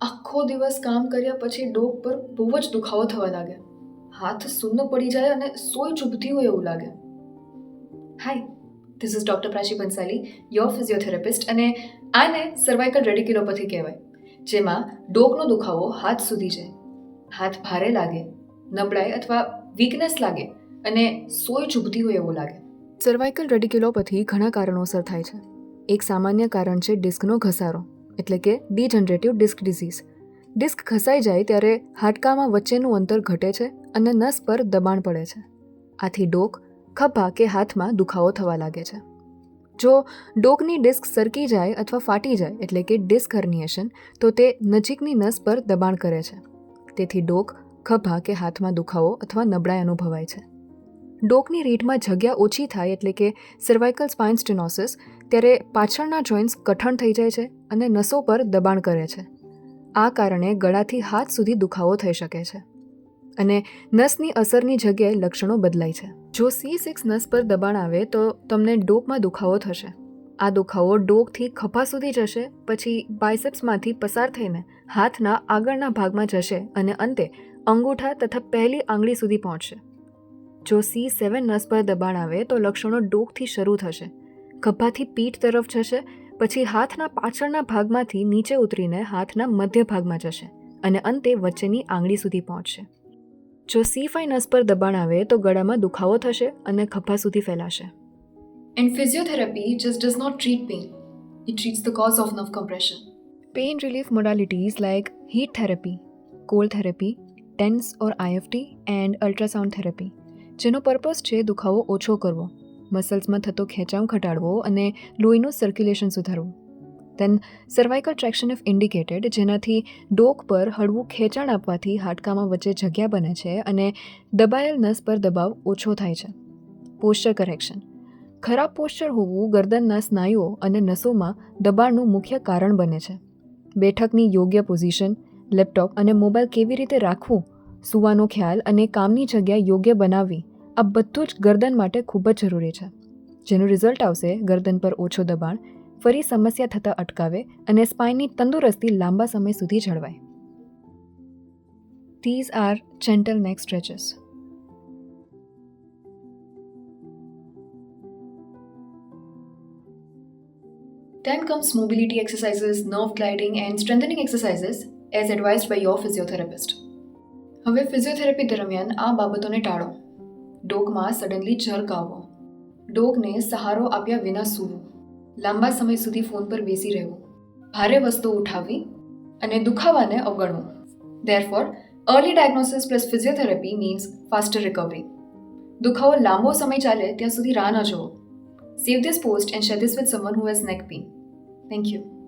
આખો દિવસ કામ કર્યા પછી ડોક પર બહુ જ દુખાવો થવા લાગે. હાથ સૂનો પડી જાય અને સોય ચૂભતી હોય એવું લાગે. Hi, this is doctor Prachi Bansali, your physiotherapist, અને આને સર્વાઇકલ રેડિક્યુલોપથી કહેવાય, જેમાં ડોકનો દુખાવો હાથ સુધી જાય, હાથ ભારે લાગે, નબળાઈ અથવા વીકનેસ લાગે અને સોય ચૂભતી હોય એવું લાગે. સર્વાઇકલ રેડિક્યુલોપથી ઘણા કારણોસર થાય છે. એક સામાન્ય કારણ છે ડિસ્કનો ઘસારો, એટલે કે ડીજનરેટિવ ડિસ્ક ડિઝીઝ. ડિસ્ક ઘસાઈ જાય ત્યારે હાડકામાં વચ્ચેનું અંતર ઘટે છે અને નસ પર દબાણ પડે છે. આથી ડોક, ખભા કે હાથમાં દુખાવો થવા લાગે છે. જો ડોકની ડિસ્ક સરકી જાય અથવા ફાટી જાય, એટલે કે ડિસ્ક હર્નિએશન, તો તે નજીકની નસ પર દબાણ કરે છે. તેથી ડોક, ખભા કે હાથમાં દુખાવો અથવા નબળાઈ અનુભવાય છે. ડોકની રીઢમાં જગ્યા ઓછી થાય, એટલે કે સર્વાઇકલ સ્પાઇન સ્ટેનોસિસ, ત્યારે પાછળના જોઇન્ટ્સ કઠણ થઈ જાય છે અને નસો પર દબાણ કરે છે. આ કારણે ગળાથી હાથ સુધી દુખાવો થઈ શકે છે અને નસની અસરની જગ્યાએ લક્ષણો બદલાય છે. જો C6 નસ પર દબાણ આવે તો તમને ડોકમાં દુખાવો થશે. આ દુખાવો ડોકથી ખભા સુધી જશે, પછી બાયસેપ્સમાંથી પસાર થઈને હાથના આગળના ભાગમાં જશે અને અંતે અંગૂઠા તથા પહેલી આંગળી સુધી પહોંચશે. જો C7 નસ પર દબાણ આવે તો લક્ષણો ડોકથી શરૂ થશે, ખભાથી પીઠ તરફ જશે, પછી હાથના પાછળના ભાગમાંથી નીચે ઉતરીને હાથના મધ્ય ભાગમાં જશે અને અંતે વચ્ચેની આંગળી સુધી પહોંચશે. જો C5 નસ પર દબાણ આવે તો ગળામાં દુખાવો થશે અને ખભા સુધી ફેલાશે. And physiotherapy just does not treat pain. It treats the cause of nerve compression. Pain relief modalities like heat therapy, cold therapy, TENS or IFT and ultrasound therapy, જેનો પર્પઝ છે દુખાવો ઓછો કરવો, મસલ્સમાં થતો ખેંચાણ ઘટાડવો અને લોહીનું સર્ક્યુલેશન સુધારવું. દેન સર્વાઇકલ ટ્રેક્શન ઇફ ઇન્ડિકેટેડ, જેનાથી ડોક પર હળવું ખેંચાણ આપવાથી હાડકામાં વચ્ચે જગ્યા બને છે અને દબાયેલ નસ પર દબાવ ઓછો થાય છે. પોસ્ચર કરેક્શન, ખરાબ પોસ્ચર હોવું ગરદનના સ્નાયુઓ અને નસોમાં દબાણનું મુખ્ય કારણ બને છે. બેઠકની યોગ્ય પોઝિશન, લેપટોપ અને મોબાઈલ કેવી રીતે રાખવું, સૂવાનો ખ્યાલ અને કામની જગ્યા યોગ્ય બનાવવી, આ બધું જ ગરદન માટે ખૂબ જ જરૂરી છે. જેનું રિઝલ્ટ આવશે ગરદન પર ઓછો દબાણ, ફરી સમસ્યા થતાં અટકાવે અને સ્પાઇનની તંદુરસ્તી લાંબા સમય સુધી જળવાય. These are gentle neck stretches. Then comes mobility exercises, nerve gliding and strengthening exercises as advised by your physiotherapist. હવે ફિઝિયોથેરાપી દરમિયાન આ બાબતોને ટાળો. ડોકમાં સડનલી જર્ક આવવો, ડોકને સહારો આપ્યા વિના સૂવું, લાંબા સમય સુધી ફોન પર બેસી રહેવું, ભારે વસ્તુ ઉઠાવવી અને દુખાવાને અવગણવું. Therefore, early diagnosis plus physiotherapy means faster recovery. દુખાવો લાંબો સમય ચાલે ત્યાં સુધી રાહ ન જુઓ. Save this post and share this with someone who has neck pain. Thank you.